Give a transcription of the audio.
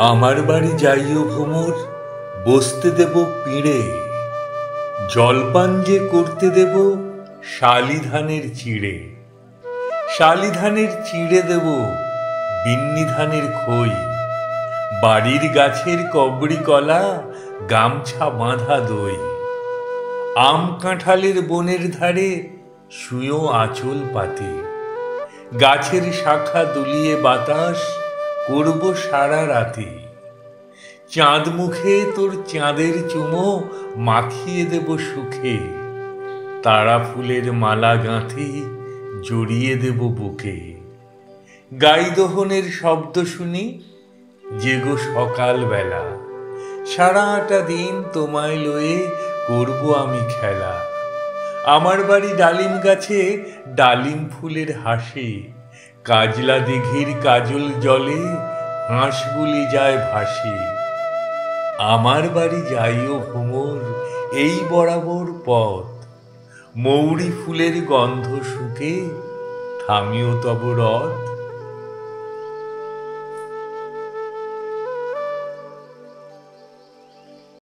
আমার বাড়ি যাইও ভ্রমর, বসতে দেব পিঁড়ে, জলপান যে করতে দেব শালি ধানের চিড়ে। শালি ধানের চিড়ে দেব বিন্নি ধানের খই, বাড়ির গাছের কবড়ি কলা, গামছা বাঁধা দই। আম কাঁঠালের বনের ধারে শুয়েও আঁচল পাতে, গাছের শাখা দুলিয়ে বাতাস করব সারা রাতে। চাঁদ মুখে তোর চাঁদের চুমো মাখিয়ে দেব সুখে, তারা ফুলের মালা গাঁথি জড়িয়ে দেব বুকে। গাই দোহনের শব্দ শুনি জেগো সকাল বেলা, সারাটা দিন তোমায় লয়ে করব আমি খেলা। আমার বাড়ি ডালিম গাছে ডালিম ফুলের হাসে, কাজলা দিঘির কাজল জলে হাঁসগুলি যায় ভাসে। আমার বাড়ি যাইও ভ্রমর, এই বরাবর পথ, মৌরি ফুলের গন্ধ শুকে থামিও তব রথ।